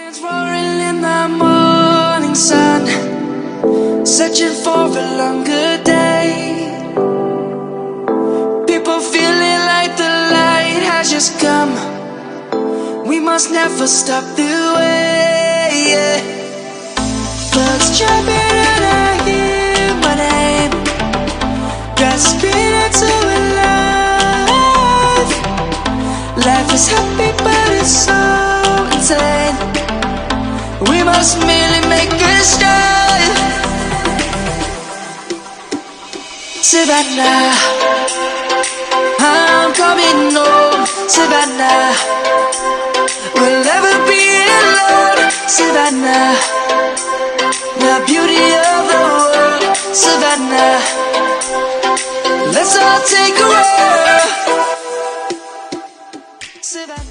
Lions roaring in the morning sun, searching for a longer day. People feeling like the light has just come. We must never stop the way, yeah. Birds jumping and I hear my name, grasping into a life. Life is happy but it's so insane. We must merely make a start. Savannah, I'm coming home. Savannah, we'll never be alone. Savannah, the beauty of the world. Savannah, let's all take a walk. Savannah.